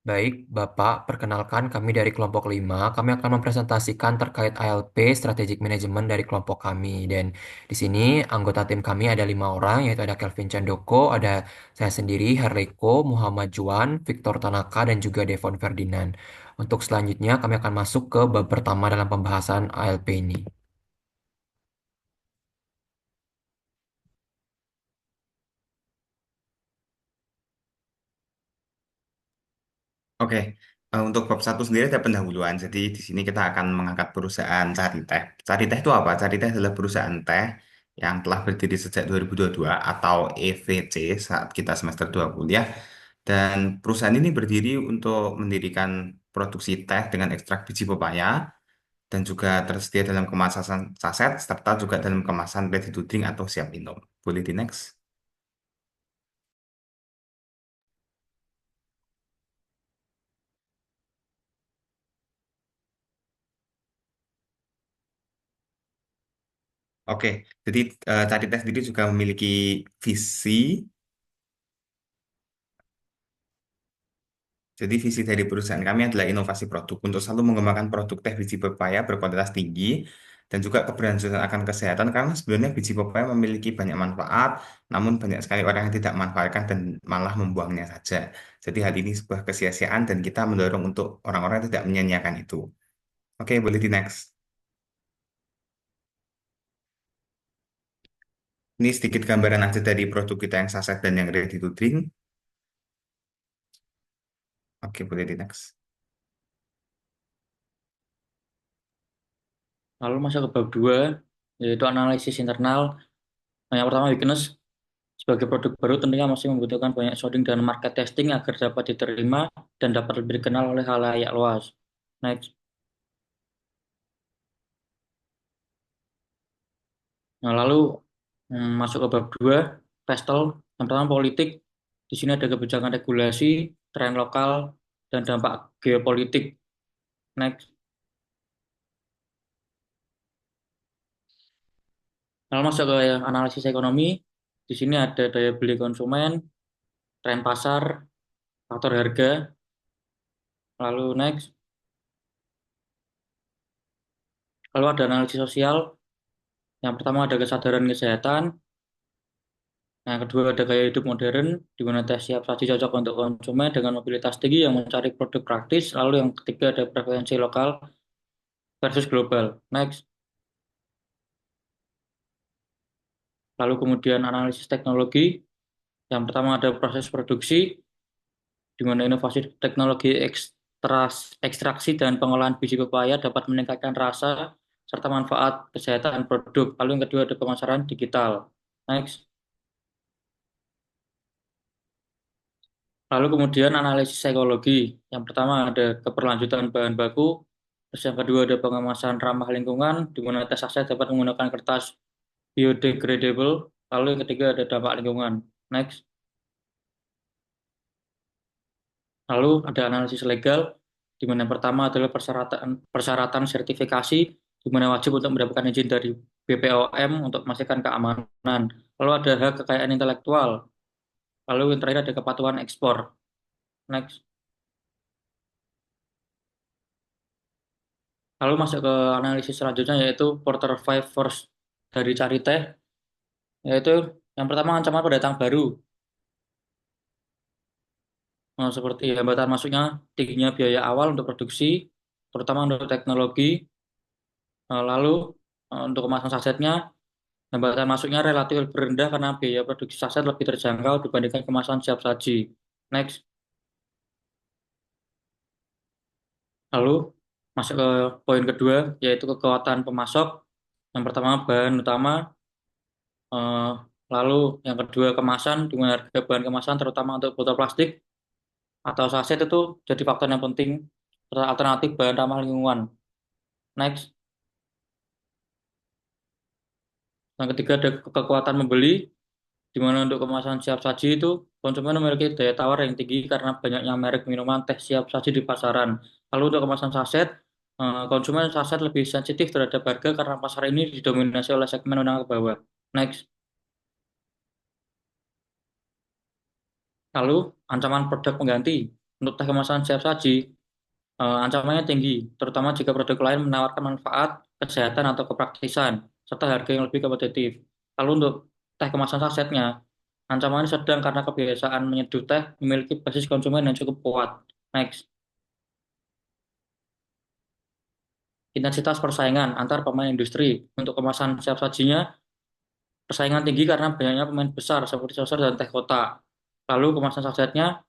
Baik, Bapak, perkenalkan kami dari kelompok 5. Kami akan mempresentasikan terkait ALP, Strategic Management dari kelompok kami. Dan di sini anggota tim kami ada 5 orang, yaitu ada Kelvin Candoko, ada saya sendiri, Herleko, Muhammad Juan, Victor Tanaka, dan juga Devon Ferdinand. Untuk selanjutnya, kami akan masuk ke bab pertama dalam pembahasan ALP ini. Oke, untuk bab satu sendiri ada pendahuluan. Jadi di sini kita akan mengangkat perusahaan Cariteh. Cariteh itu apa? Cariteh adalah perusahaan teh yang telah berdiri sejak 2022 atau EVC saat kita semester 2 kuliah. Dan perusahaan ini berdiri untuk mendirikan produksi teh dengan ekstrak biji pepaya dan juga tersedia dalam kemasan saset serta juga dalam kemasan ready to drink atau siap minum. Boleh di next? Oke, jadi Cariteh sendiri juga memiliki visi. Jadi visi dari perusahaan kami adalah inovasi produk untuk selalu mengembangkan produk teh biji pepaya berkualitas tinggi dan juga keberlangsungan akan kesehatan karena sebenarnya biji pepaya memiliki banyak manfaat, namun banyak sekali orang yang tidak memanfaatkan dan malah membuangnya saja. Jadi hal ini sebuah kesia-siaan dan kita mendorong untuk orang-orang yang tidak menyia-nyiakan itu. Oke, boleh di next. Ini sedikit gambaran aja dari produk kita yang saset dan yang ready to drink. Oke, boleh di next. Lalu masuk ke bab 2, yaitu analisis internal. Nah, yang pertama, weakness. Sebagai produk baru tentunya masih membutuhkan banyak sourcing dan market testing agar dapat diterima dan dapat lebih dikenal oleh khalayak luas. Next. Nah, lalu masuk ke bab 2, Pestel. Yang pertama, politik. Di sini ada kebijakan regulasi, tren lokal, dan dampak geopolitik. Next. Lalu masuk ke analisis ekonomi. Di sini ada daya beli konsumen, tren pasar, faktor harga. Lalu next. Lalu ada analisis sosial. Yang pertama ada kesadaran kesehatan. Yang kedua ada gaya hidup modern, di mana tes siap saji cocok untuk konsumen dengan mobilitas tinggi yang mencari produk praktis. Lalu yang ketiga ada preferensi lokal versus global. Next. Lalu kemudian analisis teknologi. Yang pertama ada proses produksi, di mana inovasi teknologi ekstraksi dan pengolahan biji pepaya dapat meningkatkan rasa serta manfaat kesehatan produk. Lalu yang kedua ada pemasaran digital. Next. Lalu kemudian analisis psikologi. Yang pertama ada keberlanjutan bahan baku, terus yang kedua ada pengemasan ramah lingkungan, di mana tes aset dapat menggunakan kertas biodegradable. Lalu yang ketiga ada dampak lingkungan. Next. Lalu ada analisis legal, di mana yang pertama adalah persyaratan persyaratan sertifikasi, di mana wajib untuk mendapatkan izin dari BPOM untuk memastikan keamanan. Lalu ada hak kekayaan intelektual. Lalu yang terakhir ada kepatuhan ekspor. Next. Lalu masuk ke analisis selanjutnya yaitu Porter Five Force dari Carite, yaitu yang pertama ancaman pendatang baru. Seperti hambatan masuknya tingginya biaya awal untuk produksi, terutama untuk teknologi. Lalu untuk kemasan sasetnya, hambatan masuknya relatif lebih rendah karena biaya produksi saset lebih terjangkau dibandingkan kemasan siap saji. Next. Lalu masuk ke poin kedua yaitu kekuatan pemasok. Yang pertama bahan utama. Eh, Lalu yang kedua kemasan, di mana harga bahan kemasan terutama untuk botol plastik atau saset itu jadi faktor yang penting alternatif bahan ramah lingkungan. Next, yang ketiga ada kekuatan membeli, di mana untuk kemasan siap saji itu konsumen memiliki daya tawar yang tinggi karena banyaknya merek minuman teh siap saji di pasaran. Lalu untuk kemasan saset, konsumen saset lebih sensitif terhadap harga karena pasar ini didominasi oleh segmen menengah ke bawah. Next, lalu ancaman produk pengganti. Untuk teh kemasan siap saji, ancamannya tinggi, terutama jika produk lain menawarkan manfaat, kesehatan, atau kepraktisan, serta harga yang lebih kompetitif. Lalu untuk teh kemasan sasetnya, ancamannya sedang karena kebiasaan menyeduh teh memiliki basis konsumen yang cukup kuat. Next, intensitas persaingan antar pemain industri. Untuk kemasan siap sajinya, persaingan tinggi karena banyaknya pemain besar seperti Soser dan Teh Kota. Lalu kemasan sasetnya,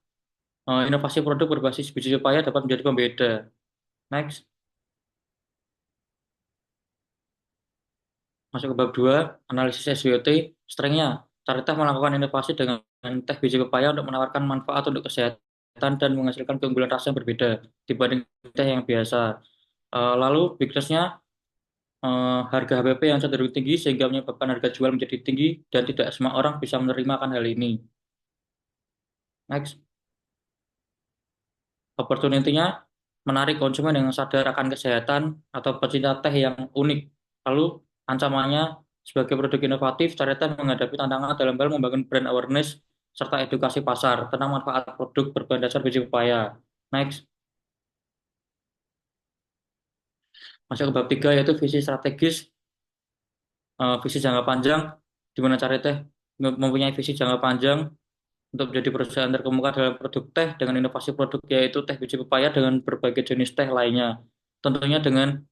inovasi produk berbasis biji pepaya dapat menjadi pembeda. Next, masuk ke bab 2, analisis SWOT, strengthnya. Carita melakukan inovasi dengan teh biji pepaya untuk menawarkan manfaat untuk kesehatan dan menghasilkan keunggulan rasa yang berbeda dibanding teh yang biasa. Lalu weakness-nya, harga HPP yang cenderung tinggi sehingga menyebabkan harga jual menjadi tinggi dan tidak semua orang bisa menerima akan hal ini. Next, opportunity-nya menarik konsumen yang sadar akan kesehatan atau pecinta teh yang unik. Lalu ancamannya sebagai produk inovatif, Carita menghadapi tantangan dalam hal membangun brand awareness serta edukasi pasar tentang manfaat produk berbahan dasar biji pepaya. Next, masuk ke bab 3 yaitu visi strategis, visi jangka panjang, di mana Carita mempunyai visi jangka panjang untuk menjadi perusahaan terkemuka dalam produk teh dengan inovasi produk yaitu teh biji pepaya dengan berbagai jenis teh lainnya. Tentunya dengan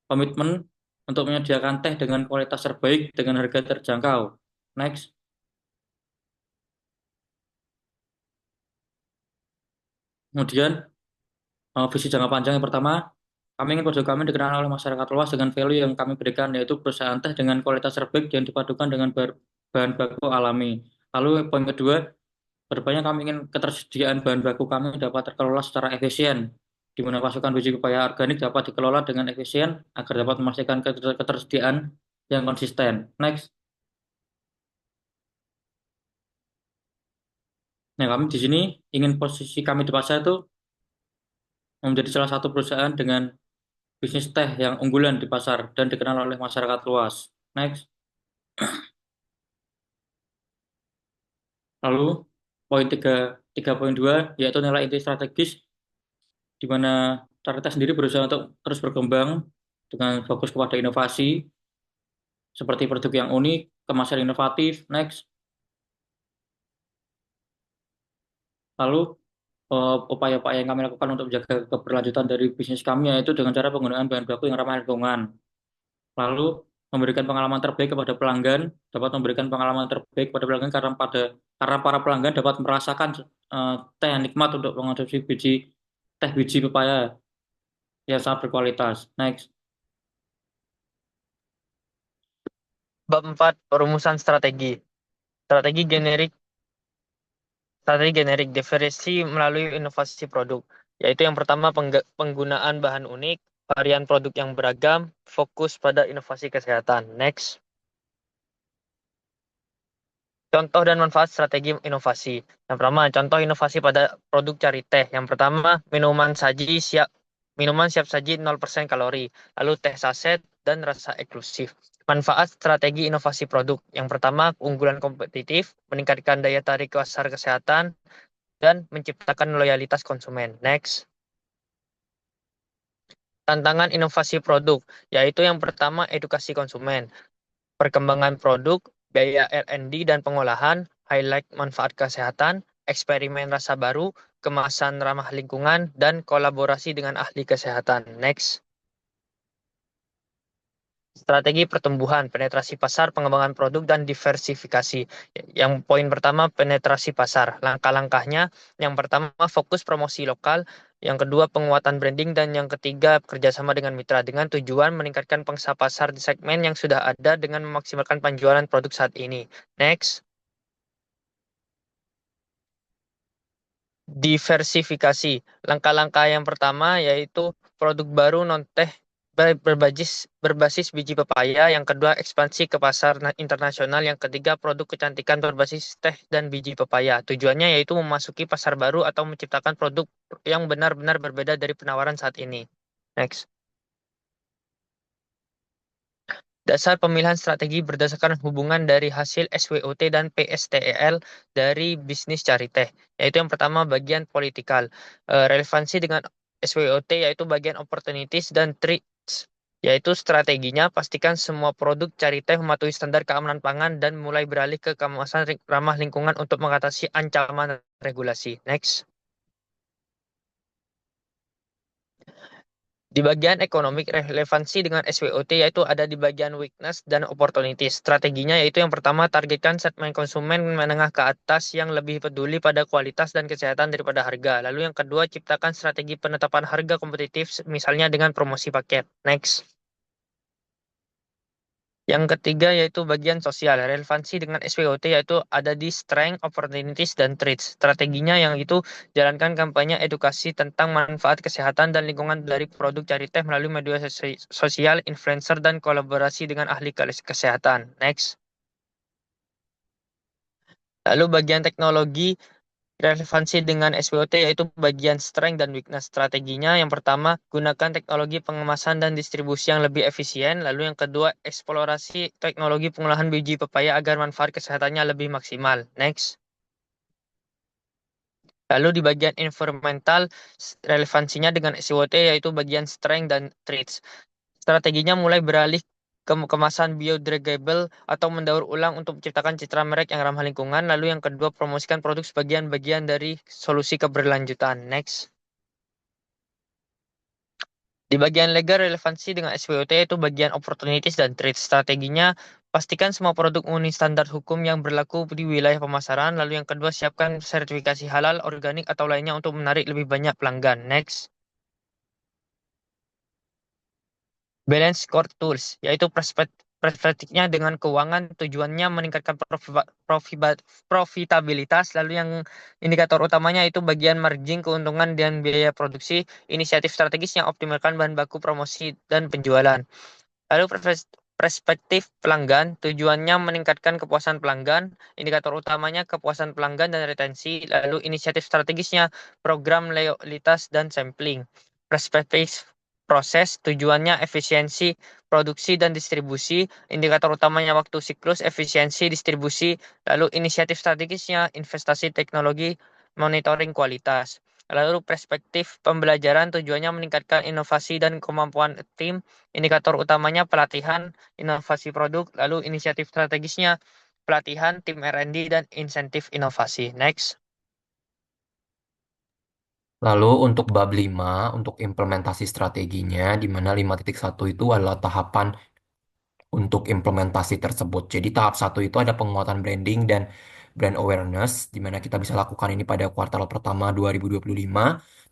komitmen untuk menyediakan teh dengan kualitas terbaik dengan harga terjangkau. Next, kemudian visi jangka panjang yang pertama, kami ingin produk kami dikenal oleh masyarakat luas dengan value yang kami berikan yaitu perusahaan teh dengan kualitas terbaik yang dipadukan dengan bahan baku alami. Lalu poin kedua, kedepannya kami ingin ketersediaan bahan baku kami dapat terkelola secara efisien, di mana pasukan biji pepaya organik dapat dikelola dengan efisien agar dapat memastikan ketersediaan yang konsisten. Next, nah kami di sini ingin posisi kami di pasar itu menjadi salah satu perusahaan dengan bisnis teh yang unggulan di pasar dan dikenal oleh masyarakat luas. Next, lalu poin 3, 3.2 yaitu nilai inti strategis di mana Tarita sendiri berusaha untuk terus berkembang dengan fokus kepada inovasi seperti produk yang unik, kemasan inovatif. Next, lalu upaya-upaya yang kami lakukan untuk menjaga keberlanjutan dari bisnis kami yaitu dengan cara penggunaan bahan baku yang ramah lingkungan. Lalu memberikan pengalaman terbaik kepada pelanggan, dapat memberikan pengalaman terbaik kepada pelanggan karena para pelanggan dapat merasakan teh yang nikmat untuk mengonsumsi teh biji pepaya yang sangat berkualitas. Next, Bab 4, perumusan strategi. Strategi generik, strategi generik diversi melalui inovasi produk, yaitu yang pertama penggunaan bahan unik, varian produk yang beragam, fokus pada inovasi kesehatan. Next. Contoh dan manfaat strategi inovasi. Yang pertama, contoh inovasi pada produk cari teh. Yang pertama, minuman siap saji 0% kalori, lalu teh saset dan rasa eksklusif. Manfaat strategi inovasi produk. Yang pertama, keunggulan kompetitif, meningkatkan daya tarik pasar kesehatan, dan menciptakan loyalitas konsumen. Next. Tantangan inovasi produk, yaitu yang pertama edukasi konsumen. Perkembangan produk, biaya R&D dan pengolahan, highlight manfaat kesehatan, eksperimen rasa baru, kemasan ramah lingkungan, dan kolaborasi dengan ahli kesehatan. Next. Strategi pertumbuhan, penetrasi pasar, pengembangan produk, dan diversifikasi. Yang poin pertama, penetrasi pasar. Langkah-langkahnya, yang pertama, fokus promosi lokal. Yang kedua, penguatan branding. Dan yang ketiga, kerjasama dengan mitra. Dengan tujuan meningkatkan pangsa pasar di segmen yang sudah ada dengan memaksimalkan penjualan produk saat ini. Next. Diversifikasi. Langkah-langkah yang pertama yaitu produk baru non-teh berbasis biji pepaya. Yang kedua, ekspansi ke pasar internasional. Yang ketiga, produk kecantikan berbasis teh dan biji pepaya. Tujuannya yaitu memasuki pasar baru atau menciptakan produk yang benar-benar berbeda dari penawaran saat ini. Next. Dasar pemilihan strategi berdasarkan hubungan dari hasil SWOT dan PSTEL dari bisnis Carite, yaitu yang pertama bagian politikal. Relevansi dengan SWOT yaitu bagian opportunities dan threats, yaitu strateginya pastikan semua produk Carite mematuhi standar keamanan pangan dan mulai beralih ke kemasan ramah lingkungan untuk mengatasi ancaman regulasi. Next. Di bagian ekonomi, relevansi dengan SWOT yaitu ada di bagian weakness dan opportunities. Strateginya yaitu yang pertama, targetkan segmen konsumen menengah ke atas yang lebih peduli pada kualitas dan kesehatan daripada harga. Lalu yang kedua, ciptakan strategi penetapan harga kompetitif misalnya dengan promosi paket. Next. Yang ketiga yaitu bagian sosial. Relevansi dengan SWOT yaitu ada di strength, opportunities, dan threats. Strateginya yang itu jalankan kampanye edukasi tentang manfaat kesehatan dan lingkungan dari produk Cariteh melalui media sosial, influencer, dan kolaborasi dengan ahli kesehatan. Next. Lalu bagian teknologi. Relevansi dengan SWOT yaitu bagian strength dan weakness. Strateginya yang pertama, gunakan teknologi pengemasan dan distribusi yang lebih efisien. Lalu yang kedua, eksplorasi teknologi pengolahan biji pepaya agar manfaat kesehatannya lebih maksimal. Next. Lalu di bagian environmental, relevansinya dengan SWOT yaitu bagian strength dan threats. Strateginya mulai beralih ke kemasan biodegradable atau mendaur ulang untuk menciptakan citra merek yang ramah lingkungan. Lalu yang kedua, promosikan produk sebagian bagian dari solusi keberlanjutan. Next. Di bagian legal, relevansi dengan SWOT itu bagian opportunities dan threats. Strateginya, pastikan semua produk memenuhi standar hukum yang berlaku di wilayah pemasaran. Lalu yang kedua, siapkan sertifikasi halal, organik, atau lainnya untuk menarik lebih banyak pelanggan. Next. Balance Core Tools, yaitu perspektifnya dengan keuangan, tujuannya meningkatkan profitabilitas, lalu yang indikator utamanya itu bagian margin, keuntungan, dan biaya produksi, inisiatif strategis yang optimalkan bahan baku, promosi, dan penjualan. Lalu perspektif pelanggan, tujuannya meningkatkan kepuasan pelanggan, indikator utamanya kepuasan pelanggan dan retensi, lalu inisiatif strategisnya program loyalitas dan sampling. Perspektif proses, tujuannya efisiensi produksi dan distribusi, indikator utamanya waktu siklus, efisiensi distribusi, lalu inisiatif strategisnya investasi teknologi, monitoring kualitas. Lalu perspektif pembelajaran, tujuannya meningkatkan inovasi dan kemampuan tim, indikator utamanya pelatihan, inovasi produk, lalu inisiatif strategisnya pelatihan, tim R&D, dan insentif inovasi. Next. Lalu untuk bab 5, untuk implementasi strateginya, di mana 5.1 itu adalah tahapan untuk implementasi tersebut. Jadi tahap satu itu ada penguatan branding dan brand awareness, di mana kita bisa lakukan ini pada kuartal pertama 2025.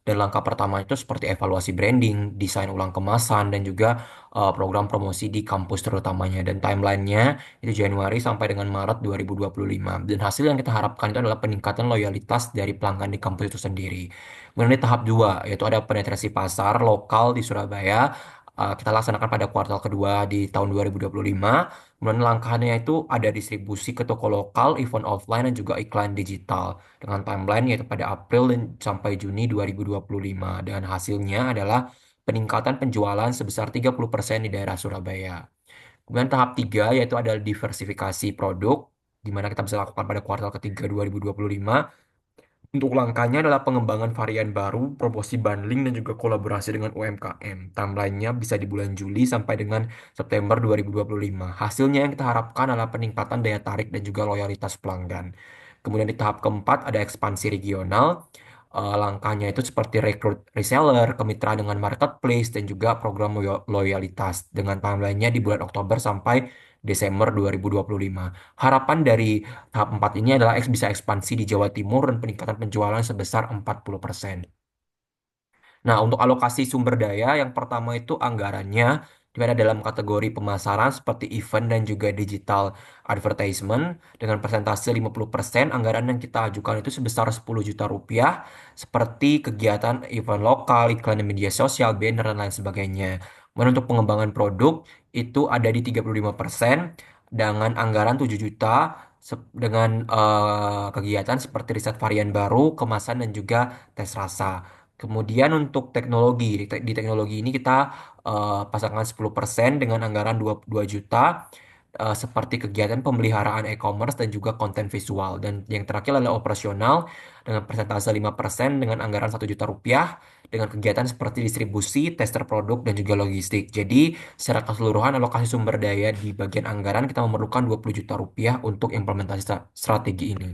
Dan langkah pertama itu seperti evaluasi branding, desain ulang kemasan, dan juga program promosi di kampus terutamanya. Dan timelinenya itu Januari sampai dengan Maret 2025. Dan hasil yang kita harapkan itu adalah peningkatan loyalitas dari pelanggan di kampus itu sendiri. Kemudian di tahap 2, yaitu ada penetrasi pasar lokal di Surabaya, kita laksanakan pada kuartal kedua di tahun 2025. Kemudian langkahnya itu ada distribusi ke toko lokal, event offline, dan juga iklan digital. Dengan timeline yaitu pada April dan sampai Juni 2025. Dan hasilnya adalah peningkatan penjualan sebesar 30% di daerah Surabaya. Kemudian tahap 3 yaitu adalah diversifikasi produk, di mana kita bisa lakukan pada kuartal ketiga 2025. Untuk langkahnya adalah pengembangan varian baru, promosi bundling, dan juga kolaborasi dengan UMKM. Timelinenya bisa di bulan Juli sampai dengan September 2025. Hasilnya yang kita harapkan adalah peningkatan daya tarik dan juga loyalitas pelanggan. Kemudian di tahap keempat ada ekspansi regional. Langkahnya itu seperti rekrut reseller, kemitraan dengan marketplace, dan juga program loyalitas. Dengan timelinenya di bulan Oktober sampai Desember 2025. Harapan dari tahap 4 ini adalah bisa ekspansi di Jawa Timur dan peningkatan penjualan sebesar 40%. Nah, untuk alokasi sumber daya, yang pertama itu anggarannya di mana dalam kategori pemasaran seperti event dan juga digital advertisement dengan persentase 50%. Anggaran yang kita ajukan itu sebesar 10 juta rupiah seperti kegiatan event lokal, iklan di media sosial, banner, dan lain sebagainya. Kemudian untuk pengembangan produk itu ada di 35% dengan anggaran 7 juta dengan kegiatan seperti riset varian baru, kemasan, dan juga tes rasa. Kemudian untuk teknologi, di teknologi ini kita pasangkan 10% dengan anggaran 22 juta seperti kegiatan pemeliharaan e-commerce dan juga konten visual. Dan yang terakhir adalah operasional dengan persentase 5% dengan anggaran 1 juta rupiah dengan kegiatan seperti distribusi, tester produk, dan juga logistik. Jadi secara keseluruhan alokasi sumber daya di bagian anggaran kita memerlukan 20 juta rupiah untuk implementasi strategi ini.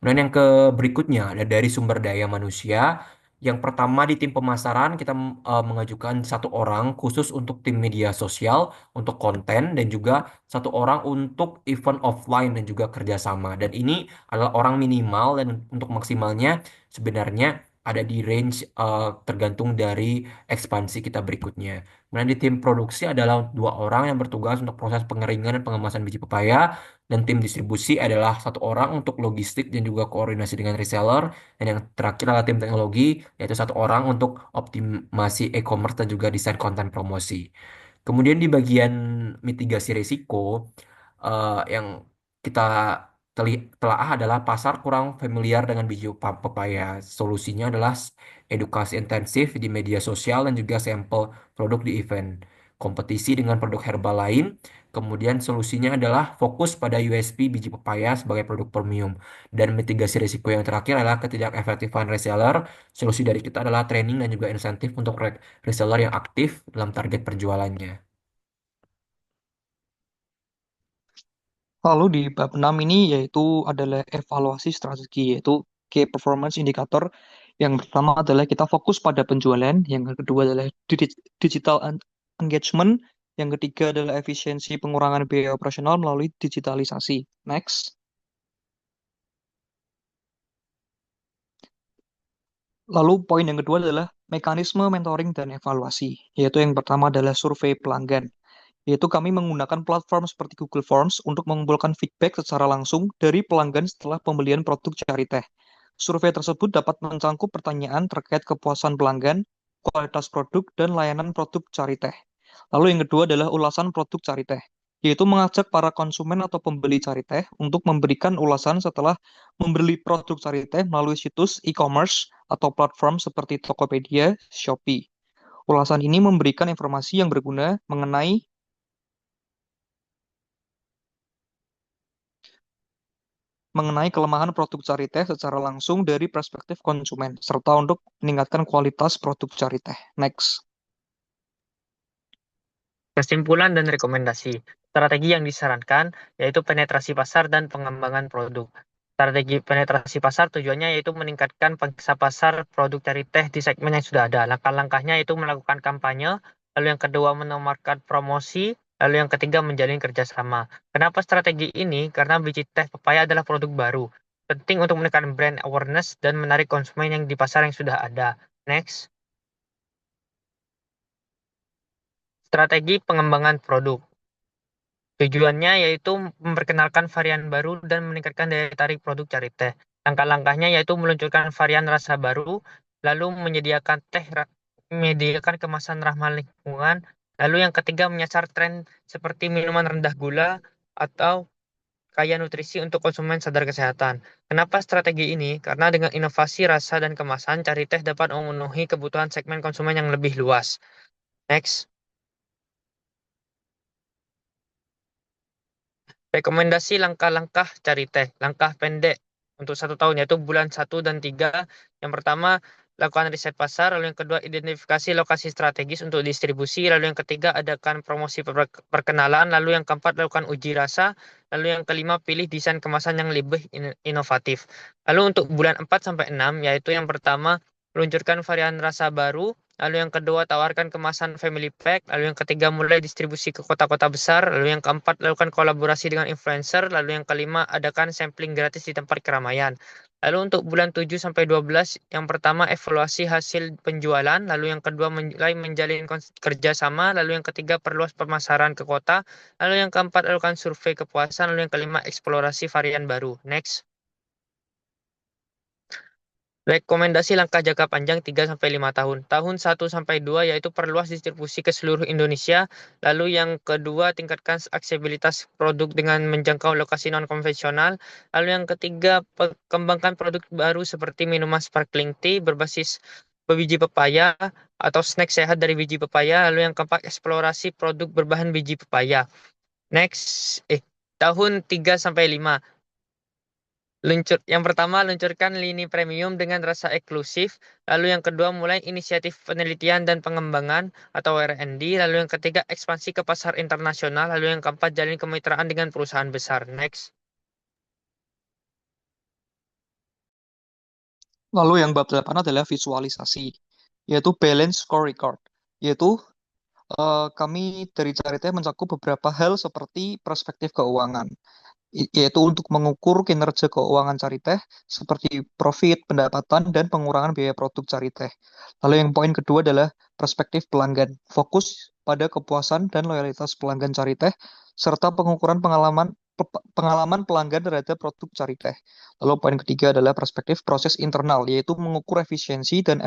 Dan yang ke berikutnya ada dari sumber daya manusia. Yang pertama di tim pemasaran kita mengajukan 1 orang khusus untuk tim media sosial, untuk konten dan juga 1 orang untuk event offline dan juga kerjasama. Dan ini adalah orang minimal dan untuk maksimalnya sebenarnya ada di range tergantung dari ekspansi kita berikutnya. Kemudian di tim produksi adalah 2 orang yang bertugas untuk proses pengeringan dan pengemasan biji pepaya dan tim distribusi adalah 1 orang untuk logistik dan juga koordinasi dengan reseller. Dan yang terakhir adalah tim teknologi, yaitu 1 orang untuk optimasi e-commerce dan juga desain konten promosi. Kemudian di bagian mitigasi risiko, yang kita telaah adalah pasar kurang familiar dengan biji pepaya. Solusinya adalah edukasi intensif di media sosial dan juga sampel produk di event. Kompetisi dengan produk herbal lain. Kemudian solusinya adalah fokus pada USP biji pepaya sebagai produk premium. Dan mitigasi risiko yang terakhir adalah ketidakefektifan reseller. Solusi dari kita adalah training dan juga insentif untuk reseller yang aktif dalam target perjualannya. Lalu di bab 6 ini yaitu adalah evaluasi strategi, yaitu key performance indicator. Yang pertama adalah kita fokus pada penjualan, yang kedua adalah digital engagement, yang ketiga adalah efisiensi pengurangan biaya operasional melalui digitalisasi. Next. Lalu poin yang kedua adalah mekanisme mentoring dan evaluasi, yaitu yang pertama adalah survei pelanggan, yaitu kami menggunakan platform seperti Google Forms untuk mengumpulkan feedback secara langsung dari pelanggan setelah pembelian produk Cari Teh. Survei tersebut dapat mencangkup pertanyaan terkait kepuasan pelanggan, kualitas produk, dan layanan produk Cari Teh. Lalu yang kedua adalah ulasan produk Cari Teh, yaitu mengajak para konsumen atau pembeli Cari Teh untuk memberikan ulasan setelah membeli produk Cari Teh melalui situs e-commerce atau platform seperti Tokopedia, Shopee. Ulasan ini memberikan informasi yang berguna mengenai kelemahan produk Cari Teh secara langsung dari perspektif konsumen, serta untuk meningkatkan kualitas produk Cari Teh. Next. Kesimpulan dan rekomendasi. Strategi yang disarankan yaitu penetrasi pasar dan pengembangan produk. Strategi penetrasi pasar tujuannya yaitu meningkatkan pangsa pasar produk Cari Teh di segmen yang sudah ada. Langkah-langkahnya yaitu melakukan kampanye, lalu yang kedua menawarkan promosi, lalu yang ketiga menjalin kerjasama. Kenapa strategi ini? Karena biji teh pepaya adalah produk baru. Penting untuk menekan brand awareness dan menarik konsumen yang di pasar yang sudah ada. Next. Strategi pengembangan produk. Tujuannya yaitu memperkenalkan varian baru dan meningkatkan daya tarik produk Cari Teh. Langkah-langkahnya yaitu meluncurkan varian rasa baru, lalu menyediakan kemasan ramah lingkungan, lalu yang ketiga menyasar tren seperti minuman rendah gula atau kaya nutrisi untuk konsumen sadar kesehatan. Kenapa strategi ini? Karena dengan inovasi rasa dan kemasan, Cari Teh dapat memenuhi kebutuhan segmen konsumen yang lebih luas. Next. Rekomendasi langkah-langkah Cari Teh. Langkah pendek untuk 1 tahun yaitu bulan 1 dan 3. Yang pertama, lakukan riset pasar. Lalu yang kedua, identifikasi lokasi strategis untuk distribusi. Lalu yang ketiga, adakan promosi perkenalan. Lalu yang keempat, lakukan uji rasa. Lalu yang kelima, pilih desain kemasan yang lebih inovatif. Lalu untuk bulan 4 sampai 6, yaitu yang pertama, luncurkan varian rasa baru. Lalu yang kedua, tawarkan kemasan family pack. Lalu yang ketiga, mulai distribusi ke kota-kota besar. Lalu yang keempat, lakukan kolaborasi dengan influencer. Lalu yang kelima, adakan sampling gratis di tempat keramaian. Lalu untuk bulan 7 sampai 12, yang pertama evaluasi hasil penjualan. Lalu yang kedua, mulai menjalin kerjasama. Lalu yang ketiga, perluas pemasaran ke kota. Lalu yang keempat, lakukan survei kepuasan. Lalu yang kelima, eksplorasi varian baru. Next. Rekomendasi langkah jangka panjang 3 sampai 5 tahun. Tahun 1 sampai 2 yaitu perluas distribusi ke seluruh Indonesia. Lalu yang kedua, tingkatkan aksesibilitas produk dengan menjangkau lokasi non-konvensional. Lalu yang ketiga, kembangkan produk baru seperti minuman sparkling tea berbasis biji pepaya atau snack sehat dari biji pepaya. Lalu yang keempat, eksplorasi produk berbahan biji pepaya. Next, tahun 3 sampai 5. Yang pertama, luncurkan lini premium dengan rasa eksklusif. Lalu yang kedua, mulai inisiatif penelitian dan pengembangan atau R&D. Lalu yang ketiga, ekspansi ke pasar internasional. Lalu yang keempat, jalin kemitraan dengan perusahaan besar. Next. Lalu yang bab 8 adalah visualisasi, yaitu balance scorecard, yaitu kami dari Carite mencakup beberapa hal seperti perspektif keuangan, yaitu untuk mengukur kinerja keuangan Cariteh seperti profit, pendapatan, dan pengurangan biaya produk Cariteh. Lalu yang poin kedua adalah perspektif pelanggan, fokus pada kepuasan dan loyalitas pelanggan Cariteh, serta pengukuran pengalaman pelanggan terhadap produk Cariteh. Lalu poin ketiga adalah perspektif proses internal, yaitu mengukur efisiensi dan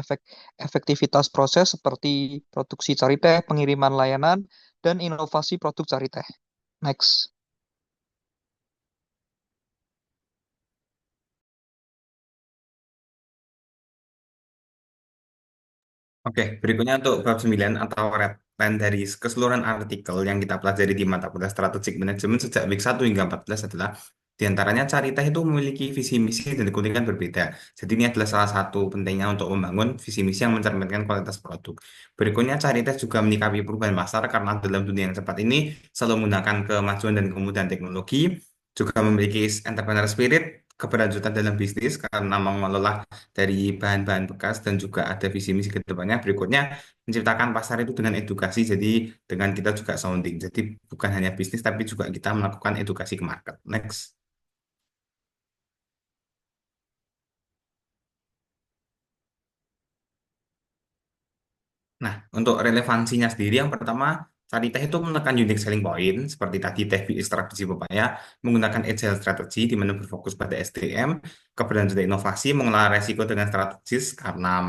efektivitas proses seperti produksi Cariteh, pengiriman layanan, dan inovasi produk Cariteh. Next. Oke, berikutnya untuk bab 9 atau red line dari keseluruhan artikel yang kita pelajari di mata kuliah Strategic Management sejak week 1 hingga 14 adalah di antaranya Carita itu memiliki visi misi dan keunikan berbeda. Jadi ini adalah salah satu pentingnya untuk membangun visi misi yang mencerminkan kualitas produk. Berikutnya Carita juga menyikapi perubahan pasar karena dalam dunia yang cepat ini selalu menggunakan kemajuan dan kemudahan teknologi, juga memiliki entrepreneur spirit, keberlanjutan dalam bisnis karena mengelola dari bahan-bahan bekas dan juga ada visi misi ke depannya. Berikutnya menciptakan pasar itu dengan edukasi, jadi dengan kita juga sounding. Jadi bukan hanya bisnis tapi juga kita melakukan edukasi ke market. Next. Nah, untuk relevansinya sendiri yang pertama, cari teh itu menekan unique selling point seperti tadi teh ekstraksi pepaya menggunakan agile strategy di mana berfokus pada SDM, keberlanjutan inovasi, mengelola resiko dengan strategis karena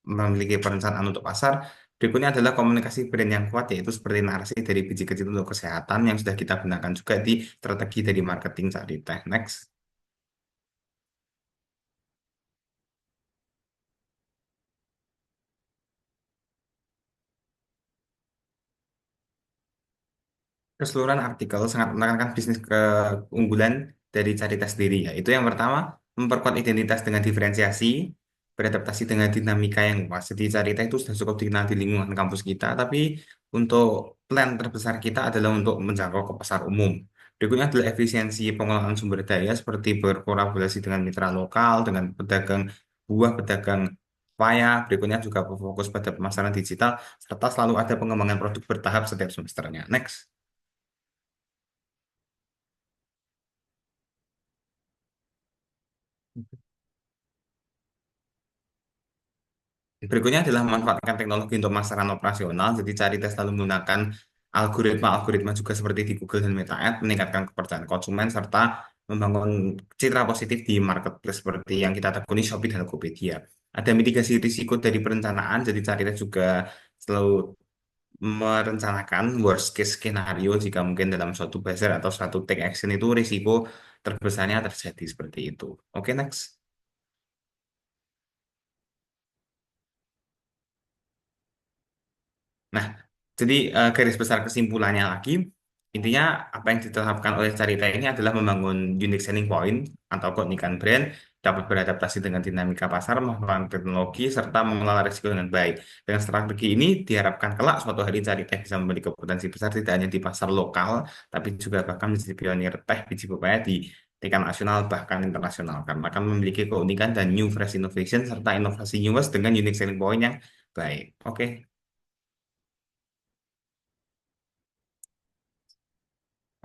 memiliki perencanaan untuk pasar. Berikutnya adalah komunikasi brand yang kuat, yaitu seperti narasi dari biji kecil untuk kesehatan yang sudah kita gunakan juga di strategi dari marketing saat di Tech. Next. Keseluruhan artikel sangat menekankan bisnis keunggulan dari Carita sendiri, yaitu yang pertama, memperkuat identitas dengan diferensiasi, beradaptasi dengan dinamika yang luas. Jadi Carita itu sudah cukup dikenal di lingkungan kampus kita, tapi untuk plan terbesar kita adalah untuk menjangkau ke pasar umum. Berikutnya adalah efisiensi pengelolaan sumber daya seperti berkolaborasi dengan mitra lokal, dengan pedagang buah, pedagang paya. Berikutnya juga berfokus pada pemasaran digital, serta selalu ada pengembangan produk bertahap setiap semesternya. Next. Berikutnya adalah memanfaatkan teknologi untuk pemasaran operasional. Jadi cari tes selalu menggunakan algoritma-algoritma juga seperti di Google dan Meta Ads, meningkatkan kepercayaan konsumen serta membangun citra positif di marketplace seperti yang kita tekuni Shopee dan Tokopedia. Ada mitigasi risiko dari perencanaan, jadi cari tes juga selalu merencanakan worst case skenario jika mungkin dalam suatu buzzer atau suatu take action itu risiko terbesarnya terjadi seperti itu. Oke, next. Nah, jadi garis besar kesimpulannya lagi, intinya apa yang ditetapkan oleh Carita ini adalah membangun unique selling point atau keunikan brand, dapat beradaptasi dengan dinamika pasar, memanfaatkan teknologi, serta mengelola risiko dengan baik. Dengan strategi ini diharapkan kelak suatu hari Carita bisa memiliki potensi besar tidak hanya di pasar lokal, tapi juga bahkan menjadi pionir teh biji pepaya di tingkat nasional bahkan internasional karena akan memiliki keunikan dan new fresh innovation serta inovasi newest dengan unique selling point yang baik. Oke.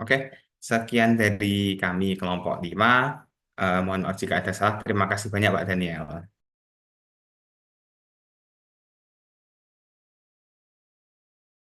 Oke, sekian dari kami kelompok 5. Mohon maaf jika ada salah. Terima kasih banyak Pak Daniel.